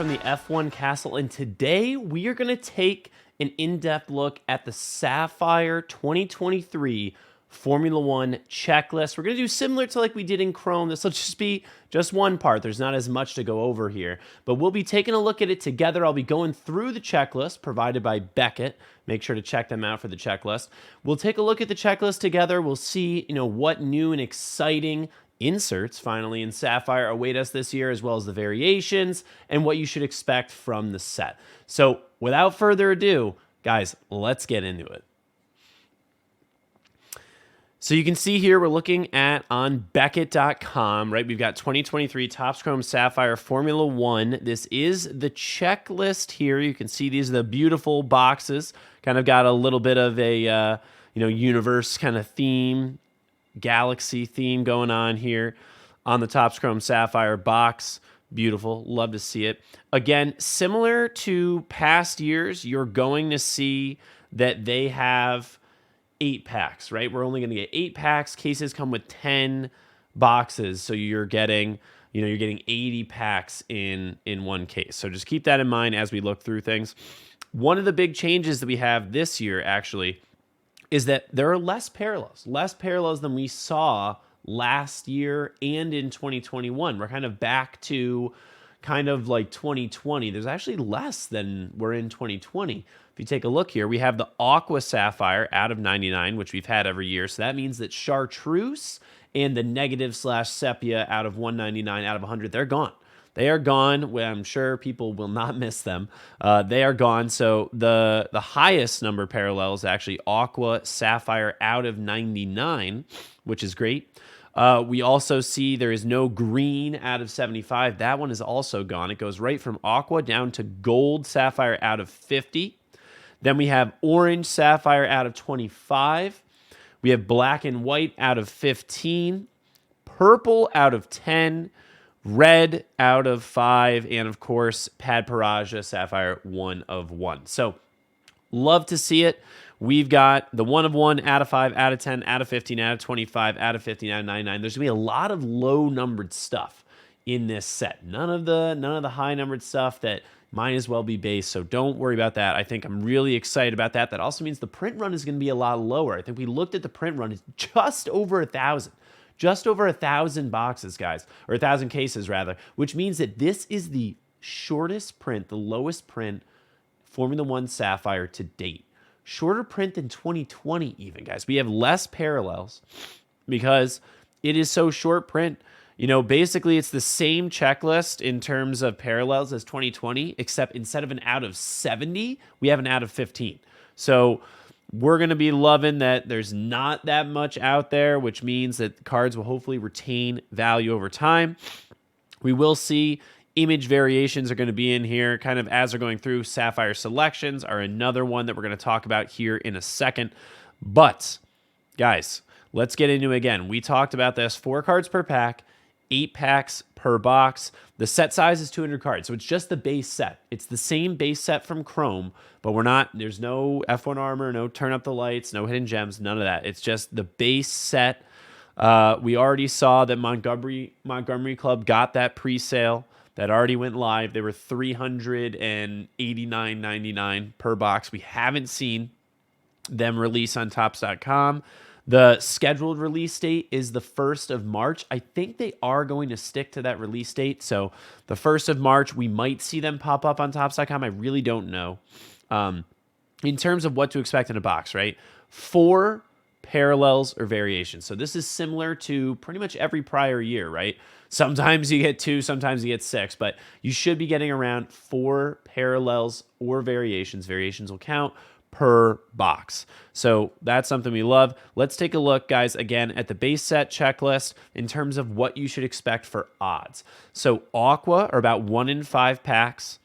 from the F1 Castle, and today we are going to take an in-depth look at the Sapphire 2023 Formula One checklist. We're going to do similar to like we did in Chrome. This will just be just one part. There's not as much to go over here, but we'll be taking a look at it together. I'll be going through the checklist provided by Beckett. Make sure to check them out for the checklist. We'll take a look at the checklist together. We'll see, what new and exciting inserts finally in Sapphire await us this year, as well as the variations and what you should expect from the set. So without further ado, guys, let's get into it. So you can see here we're looking at on Beckett.com, right? We've got 2023 Topps Chrome Sapphire Formula One. This is the checklist here. You can see these are the beautiful boxes. Kind of got a little bit of a universe kind of theme, galaxy theme going on here on the Topps Chrome Sapphire box. Beautiful. Love to see it. Again, similar to past years, you're going to see that they have 8 packs, right? We're only going to get 8 packs. Cases come with 10 boxes, so you're getting 80 packs in one case. So just keep that in mind as we look through things. One of the big changes that we have this year, actually, is that there are less parallels than we saw last year and in 2021. We're kind of back to kind of like 2020. There's actually less than we're in 2020. If you take a look here, we have the Aqua Sapphire out of 99, which we've had every year. So that means that Chartreuse and the negative/sepia out of 199 out of 100, they're gone. They are gone. Well, I'm sure people will not miss them. They are gone. So the highest number of parallels actually Aqua Sapphire out of 99, which is great. We also see there is no green out of 75. That one is also gone. It goes right from Aqua down to Gold Sapphire out of 50. Then we have Orange Sapphire out of 25. We have Black and White out of 15. Purple out of 10. Red out of 5. And, of course, Padparaja Sapphire 1 of 1. So, love to see it. We've got the 1 of 1, out of 5, out of 10, out of 15, out of 25, out of 50, out of 99. There's going to be a lot of low-numbered stuff in this set. None of the high-numbered stuff that might as well be base, so don't worry about that. I think I'm really excited about that. That also means the print run is going to be a lot lower. I think we looked at the print run. It's just over 1,000. Just over 1,000 boxes, guys, or 1,000 cases, rather, which means that this is the shortest print, the lowest print Formula One Sapphire to date. Shorter print than 2020 even, guys. We have less parallels because it is so short print. Basically it's the same checklist in terms of parallels as 2020, except instead of an out of 70, we have an out of 15. So we're going to be loving that there's not that much out there, which means that cards will hopefully retain value over time. We will see image variations are going to be in here kind of as they're going through. Sapphire selections are another one that we're going to talk about here in a second. But, guys, let's get into it again. We talked about this. 4 cards per pack, 8 packs per box. The set size is 200 cards, so it's just the base set. It's the same base set from Chrome, but there's no F1 armor, no turn up the lights, no hidden gems, none of that. It's just the base set. We already saw that Montgomery Club got that pre-sale. That already went live. They were $389.99 per box. We haven't seen them release on Topps.com. The scheduled release date is the 1st of March. I think they are going to stick to that release date. So the 1st of March, we might see them pop up on Topps.com. I really don't know. In terms of what to expect in a box, right? 4 parallels or variations. So this is similar to pretty much every prior year, right? Sometimes you get 2, sometimes you get 6, but you should be getting around 4 parallels or variations. Variations will count per box. So that's something we love. Let's take a look, guys, again at the base set checklist in terms of what you should expect for odds. So Aqua are about 1 in 5 packs.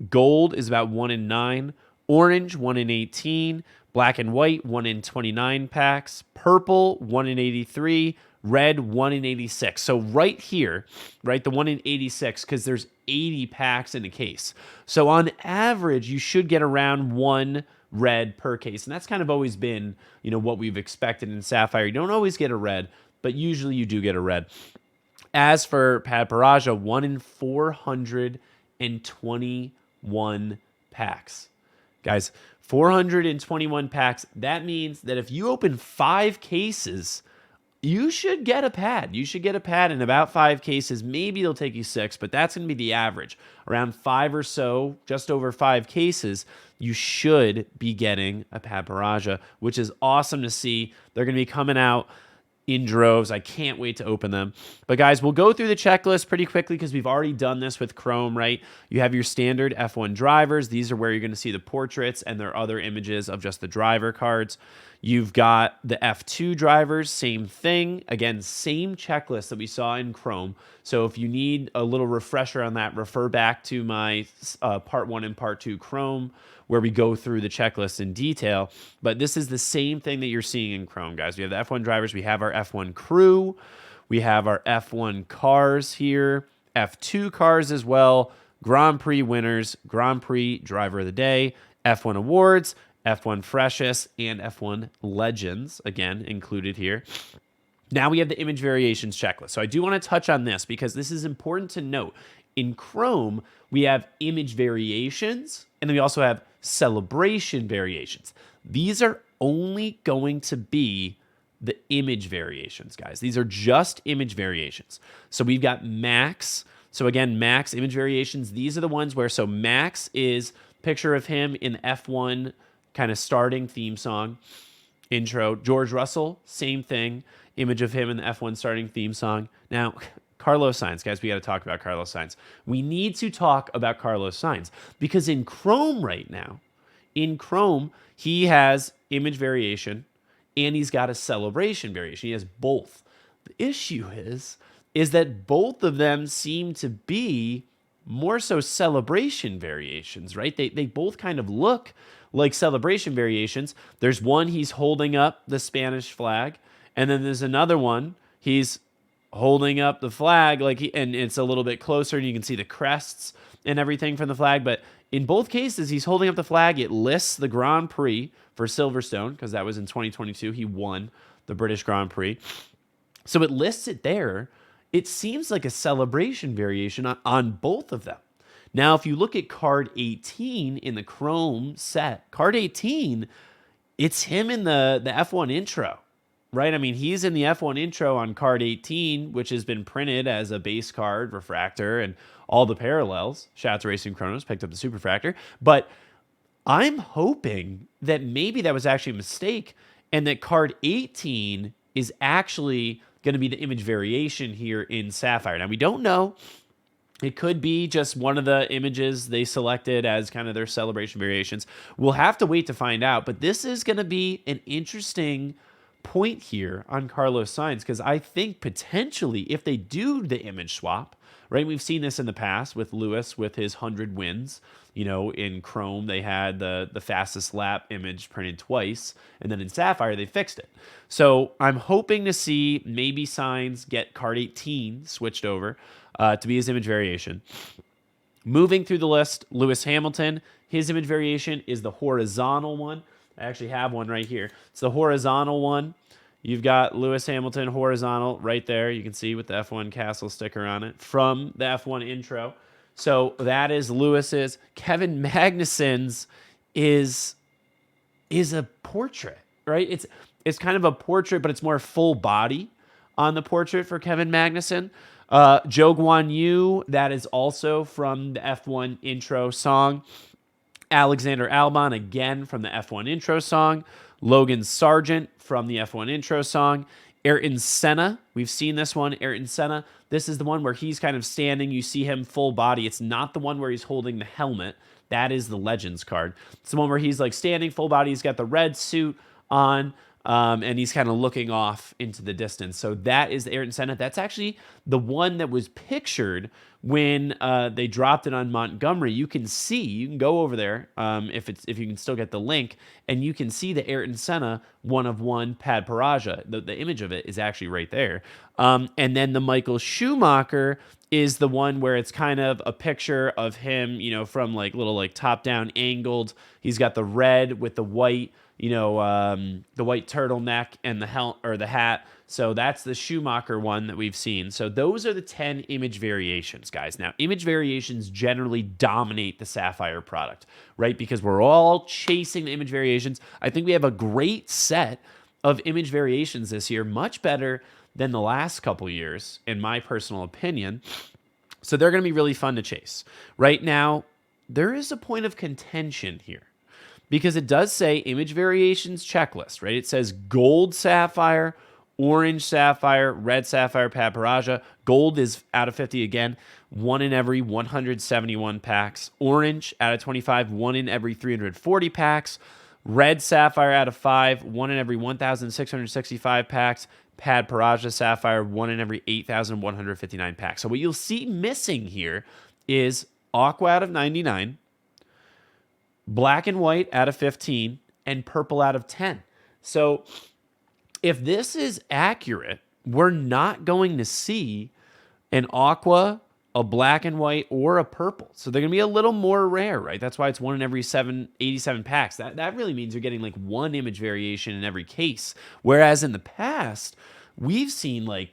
Gold is about 1 in 9. Orange, 1 in 18. Black and White, 1 in 29 packs. Purple, 1 in 83. Red, 1 in 86. So right here, right, the 1 in 86, because there's 80 packs in a case. So on average, you should get around 1 red per case. And that's kind of always been, what we've expected in Sapphire. You don't always get a red, but usually you do get a red. As for Padparaja, 1 in 400 421 packs. Guys, 421 packs. That means that if you open 5 cases, you should get a pad. You should get a pad in about 5 cases. Maybe it'll take you 6, but that's going to be the average. Around 5 or so, just over 5 cases, you should be getting a pad Paraja, which is awesome to see. They're going to be coming out in droves. I can't wait to open them. But guys, we'll go through the checklist pretty quickly because we've already done this with Chrome, right? You have your standard F1 drivers. These are where you're going to see the portraits, and there are other images of just the driver cards. You've got the F2 drivers, same thing. Again, same checklist that we saw in Chrome. So if you need a little refresher on that, refer back to my part 1 and part 2 Chrome, where we go through the checklist in detail. But this is the same thing that you're seeing in Chrome, guys. We have the F1 drivers. We have our F1 crew. We have our F1 cars here, F2 cars as well, Grand Prix winners, Grand Prix driver of the day, F1 awards, F1 freshest, and F1 legends, again, included here. Now we have the image variations checklist. So I do want to touch on this because this is important to note. In Chrome, we have image variations, and then we also have celebration variations. These are only going to be the image variations, guys. These are just image variations. So we've got Max. So again, Max image variations. These are the ones where, so Max is picture of him in F1 kind of starting theme song intro. George Russell, same thing. Image of him in the F1 starting theme song. Now, Carlos Sainz, guys, we got to talk about Carlos Sainz. We need to talk about Carlos Sainz because in Chrome right now, he has image variation and he's got a celebration variation. He has both. The issue is that both of them seem to be more so celebration variations, right? They both kind of look like celebration variations. There's one, he's holding up the Spanish flag, and then there's another one, he's holding up the flag, and it's a little bit closer, and you can see the crests and everything from the flag. But in both cases, he's holding up the flag. It lists the Grand Prix for Silverstone, because that was in 2022. He won the British Grand Prix. So it lists it there. It seems like a celebration variation on both of them. Now, if you look at card 18 in the Chrome set, card 18, it's him in the F1 intro, right? I mean, he's in the F1 intro on card 18, which has been printed as a base card, refractor, and all the parallels. Shout out to Racing Chronos, picked up the superfractor. But I'm hoping that maybe that was actually a mistake and that card 18 is actually going to be the image variation here in Sapphire. Now, we don't know. It could be just one of the images they selected as kind of their celebration variations. We'll have to wait to find out, but this is going to be an interesting point here on Carlos Sainz because I think potentially if they do the image swap, right? We've seen this in the past with Lewis with his 100 wins. You know, in Chrome, they had the fastest lap image printed twice, and then in Sapphire, they fixed it. So I'm hoping to see maybe Sainz get card 18 switched over to be his image variation. Moving through the list, Lewis Hamilton, his image variation is the horizontal one. I actually have one right here. It's the horizontal one. You've got Lewis Hamilton horizontal right there. You can see with the F1 Castle sticker on it from the F1 intro. So that is Lewis's. Kevin Magnussen's is a portrait, right? It's kind of a portrait, but it's more full body on the portrait for Kevin Magnussen. Joe Guan Yu, that is also from the F1 intro song. Alexander Albon, again from the F1 intro song. Logan Sargent from the F1 intro song. Ayrton Senna, we've seen this one. Ayrton Senna, this is the one where he's kind of standing. You see him full body. It's not the one where he's holding the helmet. That is the Legends card. It's the one where he's like standing full body. He's got the red suit on, and he's kind of looking off into the distance. So that is the Ayrton Senna. That's actually the one that was pictured when they dropped it on Montgomery. You can go over there if you can still get the link, and you can see the Ayrton Senna 1/1 Pad Paraja. The image of it is actually right there. And then the Michael Schumacher is the one where it's kind of a picture of him, you know, from like little like top down angled. He's got the red with the white, you know, the white turtleneck and the hat So that's the Schumacher one that we've seen. So those are the 10 image variations, guys. Now, image variations generally dominate the Sapphire product, right? Because we're all chasing the image variations. I think we have a great set of image variations this year, much better than the last couple years, in my personal opinion. So they're going to be really fun to chase. Right now, there is a point of contention here because it does say image variations checklist, right? It says gold sapphire, orange sapphire, red sapphire, pad Paraja. Gold is out of 50 again, 1 in every 171 packs. Orange out of 25, 1 in every 340 packs. Red sapphire out of 5, 1 in every 1,665 packs. Pad Paraja sapphire, 1 in every 8,159 packs. So what you'll see missing here is aqua out of 99, black and white out of 15, and purple out of 10. So if this is accurate, we're not going to see an aqua, a black and white, or a purple. So they're going to be a little more rare, right? That's why it's 1 in every 87 packs. That really means you're getting like 1 image variation in every case. Whereas in the past, we've seen like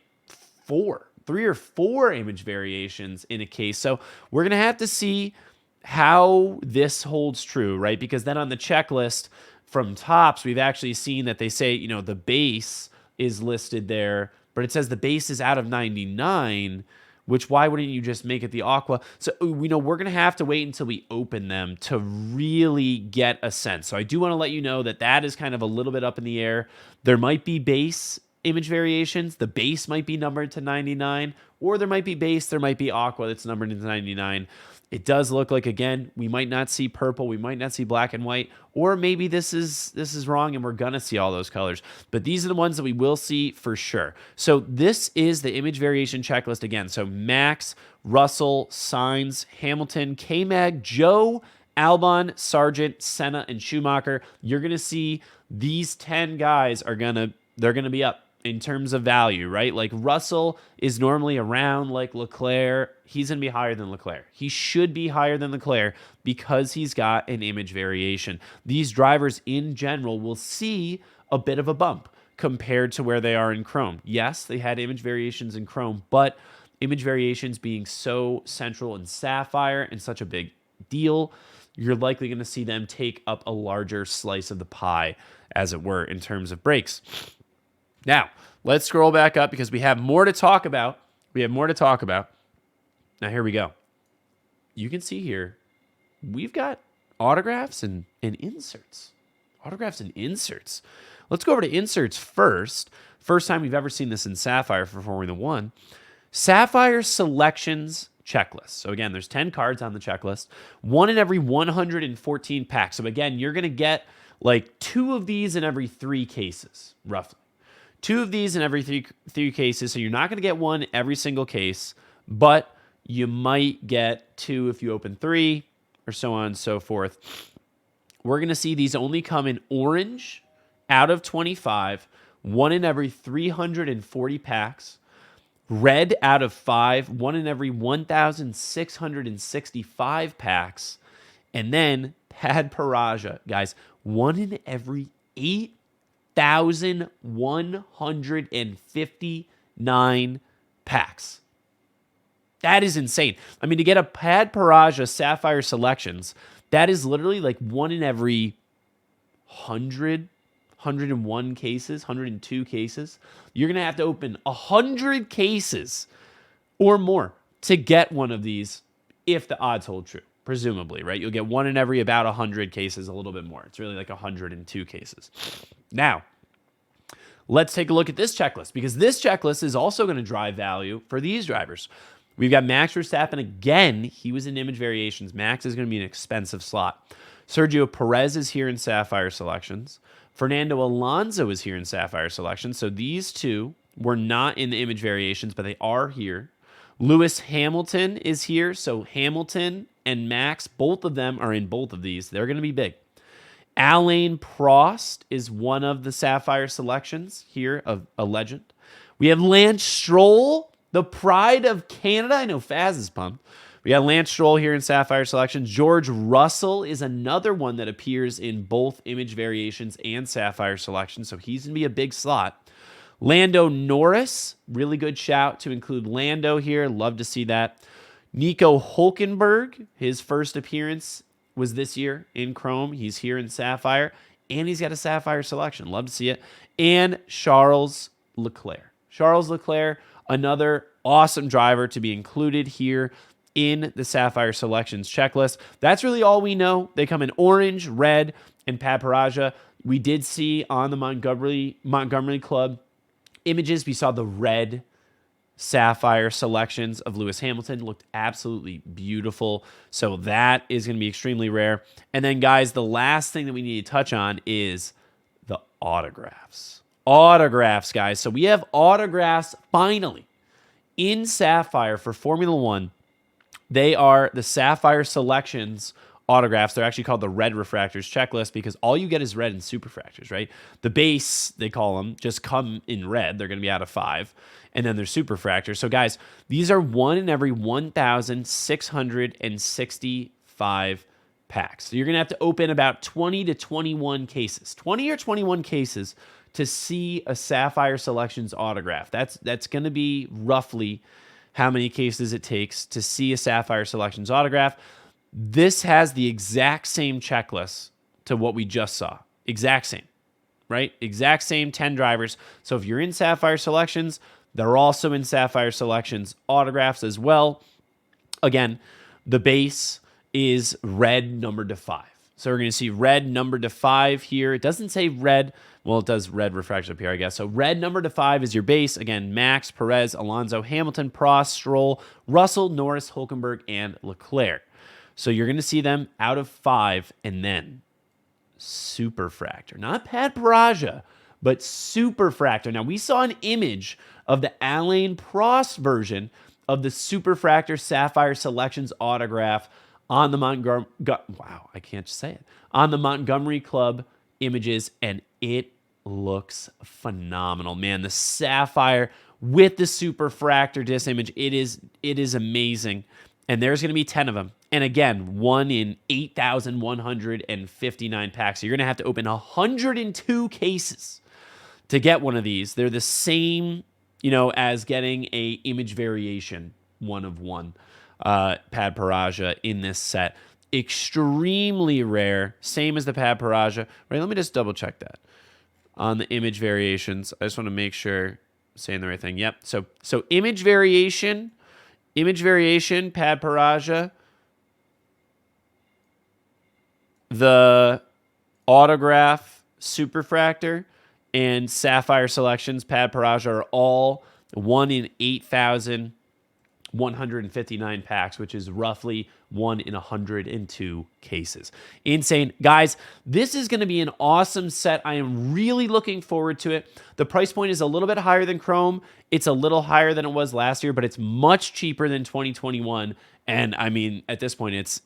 3 or 4 image variations in a case. So we're going to have to see how this holds true, right? Because then on the checklist from Topps, we've actually seen that they say, you know, the base is listed there, but it says the base is out of 99, which why wouldn't you just make it the aqua? So, you know, we're going to have to wait until we open them to really get a sense. So I do want to let you know that that is kind of a little bit up in the air. There might be base image variations. The base might be numbered to 99, or there might be base, there might be aqua that's numbered to 99. It does look like, again, we might not see purple, we might not see black and white, or maybe this is wrong and we're going to see all those colors. But these are the ones that we will see for sure. So this is the image variation checklist again. So Max, Russell, Sainz, Hamilton, K-Mag, Joe, Albon, Sargent, Senna, and Schumacher. You're going to see these 10 guys they're going to be up in terms of value, right? Like Russell is normally around like Leclerc. He's going to be higher than Leclerc. He should be higher than Leclerc because he's got an image variation. These drivers in general will see a bit of a bump compared to where they are in Chrome. Yes, they had image variations in Chrome, but image variations being so central in Sapphire and such a big deal, you're likely going to see them take up a larger slice of the pie, as it were, in terms of breaks. Now, let's scroll back up because we have more to talk about. Now, here we go. You can see here, we've got autographs and inserts. Let's go over to inserts first. First time we've ever seen this in Sapphire for Formula 1. Sapphire selections checklist. So again, there's 10 cards on the checklist. 1 in every 114 packs. So again, you're going to get like 2 of these in every 3 cases, roughly. 2 of these in every three cases. So you're not going to get 1 every single case, but you might get 2 if you open 3, or so on and so forth. We're going to see these only come in orange out of 25, 1 in every 340 packs. Red out of 5, 1 in every 1,665 packs. And then Pad Paraja, guys, 1 in every 8,159 packs. That is insane. I mean, to get a Pad Paraja Sapphire Selections, that is literally like 1 in every 101 cases, 102 cases. You're going to have to open 100 cases or more to get one of these if the odds hold true, presumably, right? You'll get 1 in every about 100 cases, a little bit more. It's really like 102 cases. Now, let's take a look at this checklist because this checklist is also going to drive value for these drivers. We've got Max Verstappen again. He was in image variations. Max is going to be an expensive slot. Sergio Perez is here in Sapphire Selections. Fernando Alonso is here in Sapphire Selections. So these two were not in the image variations, but they are here. Lewis Hamilton is here. So Hamilton and Max, both of them are in both of these. They're going to be big. Alain Prost is one of the Sapphire Selections here, of a legend. We have Lance Stroll, the pride of Canada. I know Faz is pumped. We got Lance Stroll here in Sapphire Selections. George Russell is another one that appears in both image variations and Sapphire Selections, so he's going to be a big slot. Lando Norris, really good shout to include Lando here. Love to see that. Nico Hulkenberg, his first appearance was this year in Chrome. He's here in Sapphire, and he's got a Sapphire selection. Love to see it. And Charles Leclerc. Charles Leclerc, another awesome driver to be included here in the Sapphire selections checklist. That's really all we know. They come in orange, red, and Pat Paraja. We did see on the Montgomery Club images, we saw the red Sapphire selections of Lewis Hamilton. Looked absolutely beautiful. So that is going to be extremely rare. And then, guys, the last thing that we need to touch on is the autographs. Autographs, guys. So we have autographs finally in Sapphire for Formula One. They are the Sapphire selections autographs. They're actually called the red refractors checklist because all you get is red and superfractors, right? The base, they call them, just come in red. They're going to be out of 5. And then there's superfractors. So, guys, these are 1 in every 1,665 packs. So you're going to have to open about 20 to 21 cases. 20 or 21 cases to see a Sapphire selections autograph. That's going to be roughly how many cases it takes to see a Sapphire selections autograph. This has the exact same checklist to what we just saw. Exact same, right? Exact same 10 drivers. So if you're in Sapphire selections, they're also in Sapphire selections autographs as well. Again, the base is red numbered to 5. So we're going to see red numbered to 5 here. It doesn't say red. Well, it does red refractors up here, I guess. So red numbered to 5 is your base. Again, Max, Perez, Alonso, Hamilton, Prost, Stroll, Russell, Norris, Hulkenberg, and Leclerc. So you're going to see them out of 5, and then superfractor. Not Pat Paraja, but superfractor. Now, we saw an image of the Alain Prost version of the superfractor Sapphire selections autograph on the on the Montgomery Club images, and it looks phenomenal, man. The Sapphire with the superfractor disc image, it is amazing. And there's going to be 10 of them. And again, 1 in 8,159 packs. So you're going to have to open 102 cases to get one of these. They're the same, as getting a image variation 1 of 1 Pad Paraja in this set. Extremely rare. Same as the Pad Paraja. Right, let me just double check that. On the image variations, I just want to make sure I'm saying the right thing. Yep. So image variation, Pad Paraja. The autograph, superfractor, and Sapphire selections, Pad Paraja, are all 1 in 8,159 packs, which is roughly 1 in 102 cases. Insane. Guys, this is going to be an awesome set. I am really looking forward to it. The price point is a little bit higher than Chrome. It's a little higher than it was last year, but it's much cheaper than 2021. And I mean, at this point, it's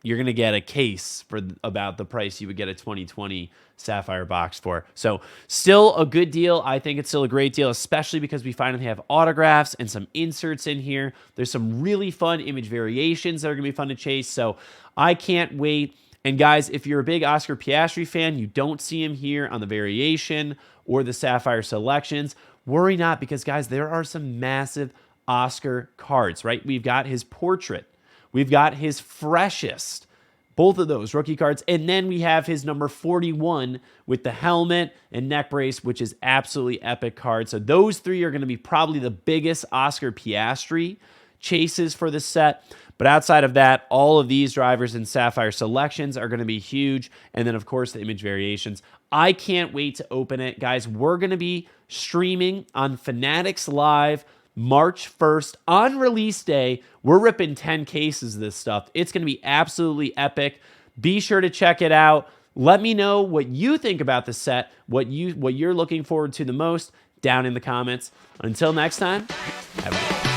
you're going to get a case for about the price you would get a 2020 Sapphire box for. So still a good deal. I think it's still a great deal, especially because we finally have autographs and some inserts in here. There's some really fun image variations that are going to be fun to chase. So I can't wait. And guys, if you're a big Oscar Piastri fan, you don't see him here on the variation or the Sapphire selections. Worry not, because guys, there are some massive Oscar cards, right? We've got his portrait. We've got his freshest, both of those rookie cards. And then we have his number 41 with the helmet and neck brace, which is absolutely epic card. So those 3 are going to be probably the biggest Oscar Piastri chases for the set. But outside of that, all of these drivers in Sapphire selections are going to be huge. And then, of course, the image variations. I can't wait to open it. Guys, we're going to be streaming on Fanatics Live March 1st on release day. We're ripping 10 cases of this stuff. It's going to be absolutely epic. Be sure to check it out. Let me know what you think about the set, what you're looking forward to the most down in the comments. Until next time, have a good one.